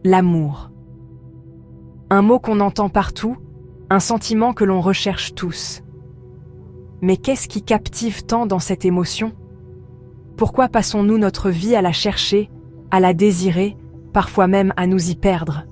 L'amour. Un mot qu'on entend partout, un sentiment que l'on recherche tous. Mais qu'est-ce qui captive tant dans cette émotion? Pourquoi passons-nous notre vie à la chercher, à la désirer, parfois même à nous y perdre?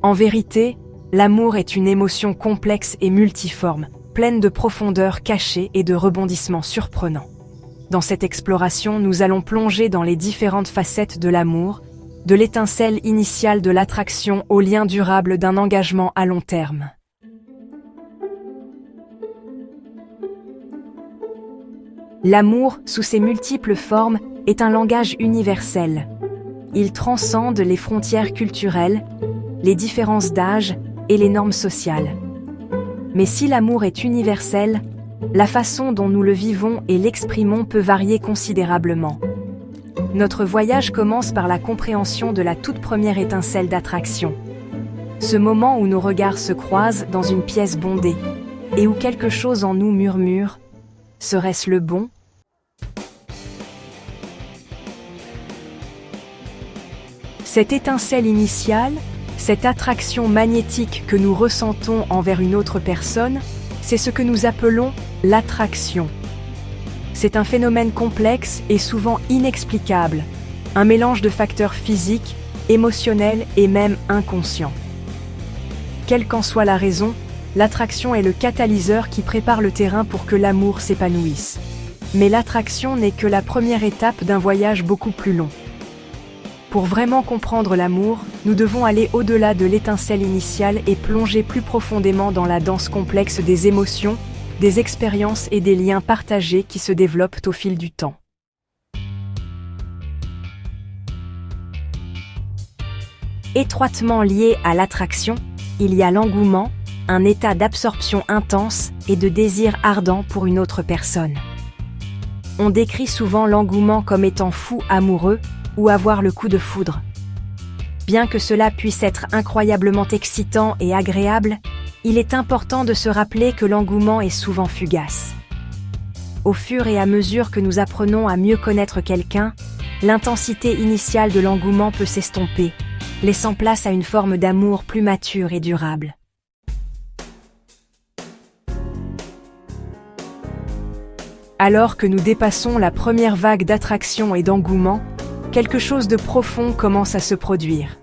En vérité, l'amour est une émotion complexe et multiforme, pleine de profondeur cachée et de rebondissements surprenants. Dans cette exploration, nous allons plonger dans les différentes facettes de l'amour, de l'étincelle initiale de l'attraction au lien durable d'un engagement à long terme. L'amour, sous ses multiples formes, est un langage universel. Il transcende les frontières culturelles, les différences d'âge et les normes sociales. Mais si l'amour est universel, la façon dont nous le vivons et l'exprimons peut varier considérablement. Notre voyage commence par la compréhension de la toute première étincelle d'attraction. Ce moment où nos regards se croisent dans une pièce bondée, et où quelque chose en nous murmure « Serait-ce le bon ?» Cette étincelle initiale, cette attraction magnétique que nous ressentons envers une autre personne, c'est ce que nous appelons l'attraction. C'est un phénomène complexe et souvent inexplicable, un mélange de facteurs physiques, émotionnels et même inconscients. Quelle qu'en soit la raison, l'attraction est le catalyseur qui prépare le terrain pour que l'amour s'épanouisse. Mais l'attraction n'est que la première étape d'un voyage beaucoup plus long. Pour vraiment comprendre l'amour, nous devons aller au-delà de l'étincelle initiale et plonger plus profondément dans la danse complexe des émotions, des expériences et des liens partagés qui se développent au fil du temps. Étroitement lié à l'attraction, il y a l'engouement, un état d'absorption intense et de désir ardent pour une autre personne. On décrit souvent l'engouement comme étant fou amoureux ou avoir le coup de foudre. Bien que cela puisse être incroyablement excitant et agréable, il est important de se rappeler que l'engouement est souvent fugace. Au fur et à mesure que nous apprenons à mieux connaître quelqu'un, l'intensité initiale de l'engouement peut s'estomper, laissant place à une forme d'amour plus mature et durable. Alors que nous dépassons la première vague d'attraction et d'engouement, quelque chose de profond commence à se produire.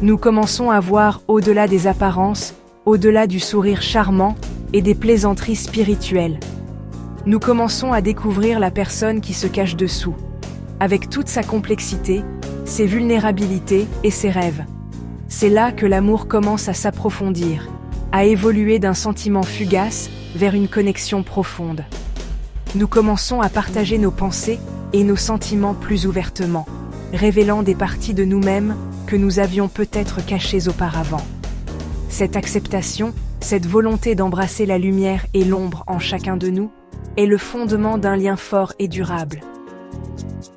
Nous commençons à voir au-delà des apparences, au-delà du sourire charmant et des plaisanteries spirituelles. Nous commençons à découvrir la personne qui se cache dessous, avec toute sa complexité, ses vulnérabilités et ses rêves. C'est là que l'amour commence à s'approfondir, à évoluer d'un sentiment fugace vers une connexion profonde. Nous commençons à partager nos pensées et nos sentiments plus ouvertement, révélant des parties de nous-mêmes que nous avions peut-être cachées auparavant. Cette acceptation, cette volonté d'embrasser la lumière et l'ombre en chacun de nous, est le fondement d'un lien fort et durable.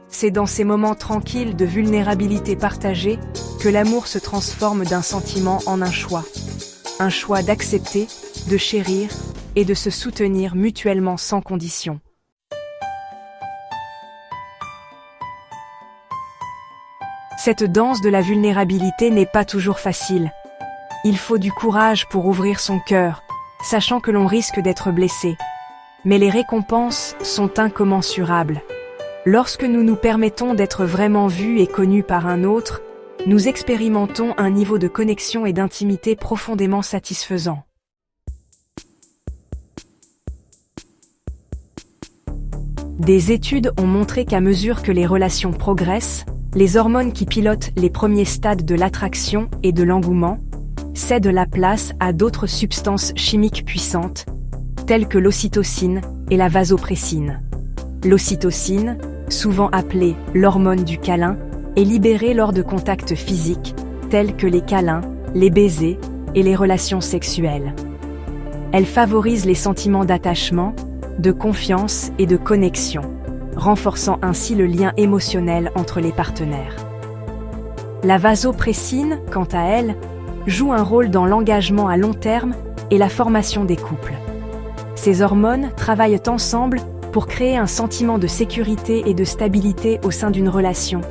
C'est dans ces moments tranquilles de vulnérabilité partagée que l'amour se transforme d'un sentiment en un choix d'accepter, de chérir et de se soutenir mutuellement sans condition. Cette danse de la vulnérabilité n'est pas toujours facile. Il faut du courage pour ouvrir son cœur, sachant que l'on risque d'être blessé. Mais les récompenses sont incommensurables. Lorsque nous nous permettons d'être vraiment vus et connus par un autre, nous expérimentons un niveau de connexion et d'intimité profondément satisfaisant. Des études ont montré qu'à mesure que les relations progressent, les hormones qui pilotent les premiers stades de l'attraction et de l'engouement cèdent la place à d'autres substances chimiques puissantes, telles que l'ocytocine et la vasopressine. L'ocytocine, souvent appelée l'hormone du câlin, est libérée lors de contacts physiques, tels que les câlins, les baisers et les relations sexuelles. Elle favorise les sentiments d'attachement, de confiance et de connexion, renforçant ainsi le lien émotionnel entre les partenaires. La vasopressine, quant à elle, joue un rôle dans l'engagement à long terme et la formation des couples. Ces hormones travaillent ensemble pour créer un sentiment de sécurité et de stabilité au sein d'une relation,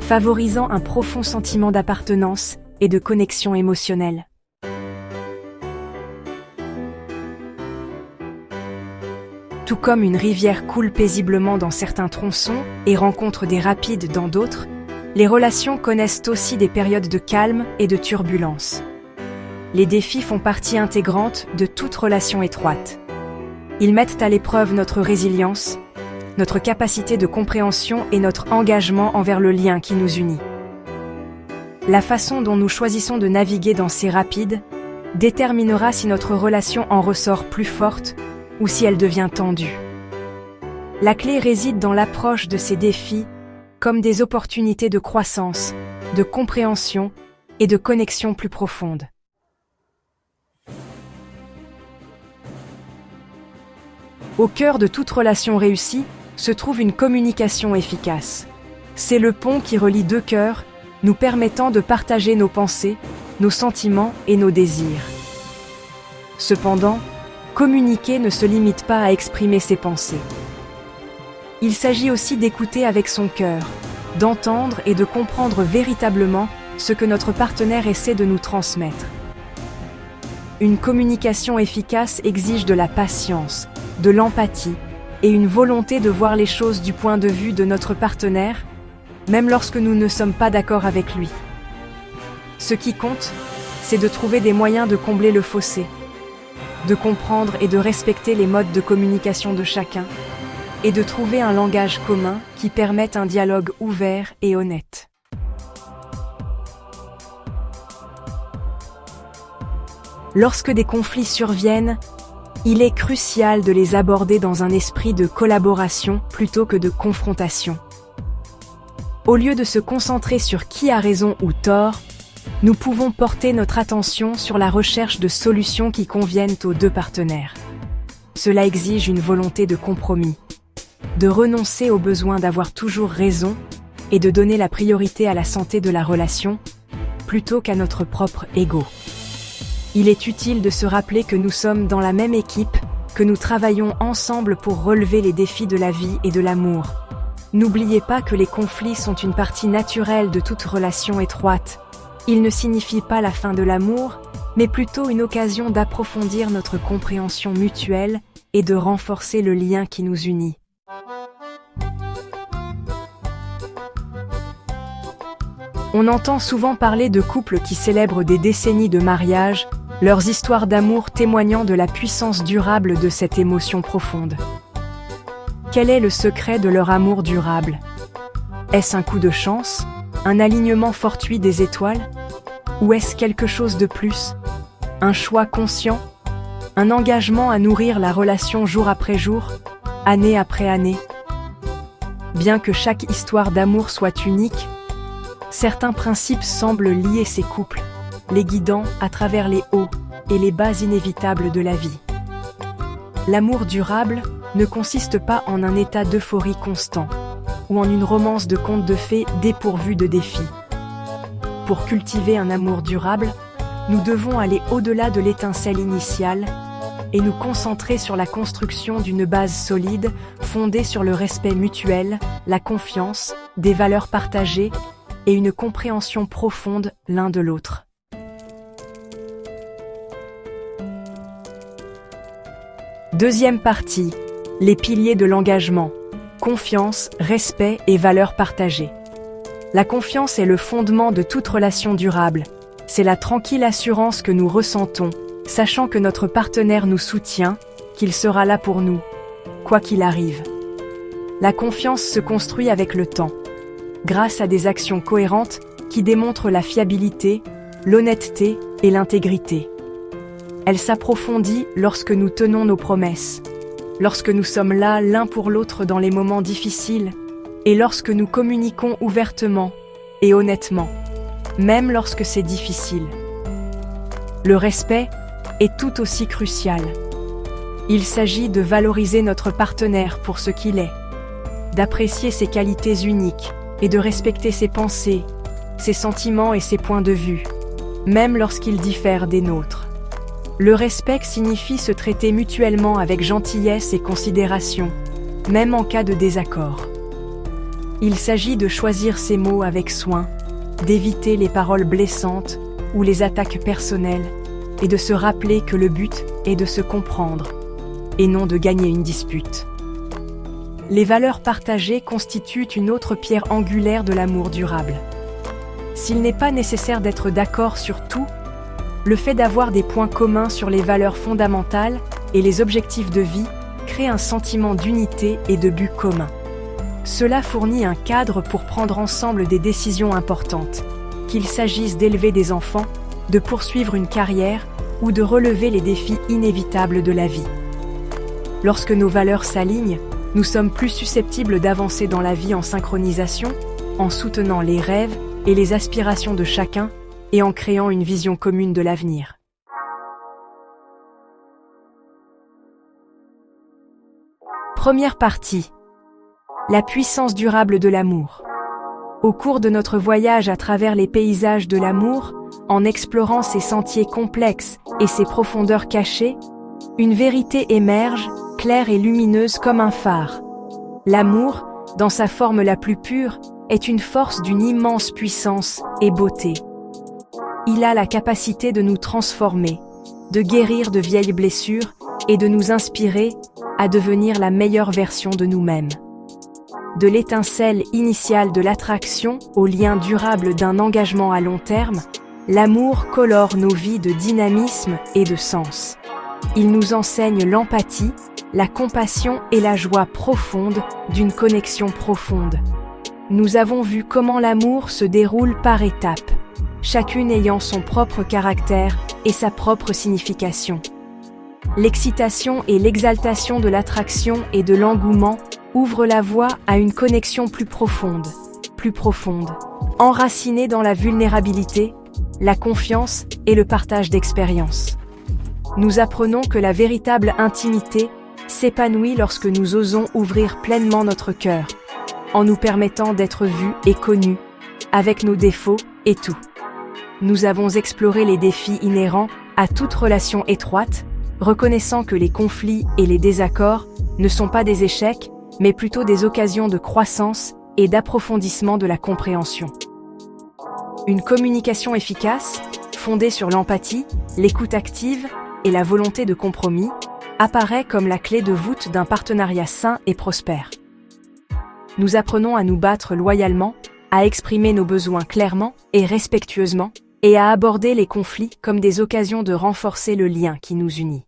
favorisant un profond sentiment d'appartenance et de connexion émotionnelle. Tout comme une rivière coule paisiblement dans certains tronçons et rencontre des rapides dans d'autres, les relations connaissent aussi des périodes de calme et de turbulence. Les défis font partie intégrante de toute relation étroite. Ils mettent à l'épreuve notre résilience, notre capacité de compréhension et notre engagement envers le lien qui nous unit. La façon dont nous choisissons de naviguer dans ces rapides déterminera si notre relation en ressort plus forte ou si elle devient tendue. La clé réside dans l'approche de ces défis comme des opportunités de croissance, de compréhension et de connexion plus profonde. Au cœur de toute relation réussie se trouve une communication efficace. C'est le pont qui relie deux cœurs, nous permettant de partager nos pensées, nos sentiments et nos désirs. Cependant, communiquer ne se limite pas à exprimer ses pensées. Il s'agit aussi d'écouter avec son cœur, d'entendre et de comprendre véritablement ce que notre partenaire essaie de nous transmettre. Une communication efficace exige de la patience, de l'empathie et une volonté de voir les choses du point de vue de notre partenaire, même lorsque nous ne sommes pas d'accord avec lui. Ce qui compte, c'est de trouver des moyens de combler le fossé, de comprendre et de respecter les modes de communication de chacun, et de trouver un langage commun qui permette un dialogue ouvert et honnête. Lorsque des conflits surviennent, il est crucial de les aborder dans un esprit de collaboration plutôt que de confrontation. Au lieu de se concentrer sur qui a raison ou tort, nous pouvons porter notre attention sur la recherche de solutions qui conviennent aux deux partenaires. Cela exige une volonté de compromis, de renoncer au besoin d'avoir toujours raison et de donner la priorité à la santé de la relation plutôt qu'à notre propre ego. Il est utile de se rappeler que nous sommes dans la même équipe, que nous travaillons ensemble pour relever les défis de la vie et de l'amour. N'oubliez pas que les conflits sont une partie naturelle de toute relation étroite. Ils ne signifient pas la fin de l'amour, mais plutôt une occasion d'approfondir notre compréhension mutuelle et de renforcer le lien qui nous unit. On entend souvent parler de couples qui célèbrent des décennies de mariage, leurs histoires d'amour témoignant de la puissance durable de cette émotion profonde. Quel est le secret de leur amour durable? Est-ce un coup de chance, un alignement fortuit des étoiles? Ou est-ce quelque chose de plus? Un choix conscient? Un engagement à nourrir la relation jour après jour, année après année? Bien que chaque histoire d'amour soit unique, certains principes semblent lier ces couples, les guidant à travers les hauts et les bas inévitables de la vie. L'amour durable ne consiste pas en un état d'euphorie constant ou en une romance de contes de fées dépourvue de défis. Pour cultiver un amour durable, nous devons aller au-delà de l'étincelle initiale et nous concentrer sur la construction d'une base solide fondée sur le respect mutuel, la confiance, des valeurs partagées et une compréhension profonde l'un de l'autre. Deuxième partie, les piliers de l'engagement, confiance, respect et valeurs partagées. La confiance est le fondement de toute relation durable. C'est la tranquille assurance que nous ressentons, sachant que notre partenaire nous soutient, qu'il sera là pour nous, quoi qu'il arrive. La confiance se construit avec le temps, grâce à des actions cohérentes qui démontrent la fiabilité, l'honnêteté et l'intégrité. Elle s'approfondit lorsque nous tenons nos promesses, lorsque nous sommes là l'un pour l'autre dans les moments difficiles et lorsque nous communiquons ouvertement et honnêtement, même lorsque c'est difficile. Le respect est tout aussi crucial. Il s'agit de valoriser notre partenaire pour ce qu'il est, d'apprécier ses qualités uniques et de respecter ses pensées, ses sentiments et ses points de vue, même lorsqu'ils diffèrent des nôtres. Le respect signifie se traiter mutuellement avec gentillesse et considération, même en cas de désaccord. Il s'agit de choisir ses mots avec soin, d'éviter les paroles blessantes ou les attaques personnelles, et de se rappeler que le but est de se comprendre, et non de gagner une dispute. Les valeurs partagées constituent une autre pierre angulaire de l'amour durable. S'il n'est pas nécessaire d'être d'accord sur tout, le fait d'avoir des points communs sur les valeurs fondamentales et les objectifs de vie crée un sentiment d'unité et de but commun. Cela fournit un cadre pour prendre ensemble des décisions importantes, qu'il s'agisse d'élever des enfants, de poursuivre une carrière ou de relever les défis inévitables de la vie. Lorsque nos valeurs s'alignent, nous sommes plus susceptibles d'avancer dans la vie en synchronisation, en soutenant les rêves et les aspirations de chacun et en créant une vision commune de l'avenir. Première partie. La puissance durable de l'amour. Au cours de notre voyage à travers les paysages de l'amour, en explorant ses sentiers complexes et ses profondeurs cachées, une vérité émerge, claire et lumineuse comme un phare. L'amour, dans sa forme la plus pure, est une force d'une immense puissance et beauté. Il a la capacité de nous transformer, de guérir de vieilles blessures et de nous inspirer à devenir la meilleure version de nous-mêmes. De l'étincelle initiale de l'attraction au lien durable d'un engagement à long terme, l'amour colore nos vies de dynamisme et de sens. Il nous enseigne l'empathie, la compassion et la joie profonde d'une connexion profonde. Nous avons vu comment l'amour se déroule par étapes, chacune ayant son propre caractère et sa propre signification. L'excitation et l'exaltation de l'attraction et de l'engouement ouvrent la voie à une connexion plus profonde, enracinée dans la vulnérabilité, la confiance et le partage d'expériences. Nous apprenons que la véritable intimité s'épanouit lorsque nous osons ouvrir pleinement notre cœur, en nous permettant d'être vus et connus, avec nos défauts et tout. Nous avons exploré les défis inhérents à toute relation étroite, reconnaissant que les conflits et les désaccords ne sont pas des échecs, mais plutôt des occasions de croissance et d'approfondissement de la compréhension. Une communication efficace, fondée sur l'empathie, l'écoute active et la volonté de compromis, apparaît comme la clé de voûte d'un partenariat sain et prospère. Nous apprenons à nous battre loyalement, à exprimer nos besoins clairement et respectueusement, et à aborder les conflits comme des occasions de renforcer le lien qui nous unit.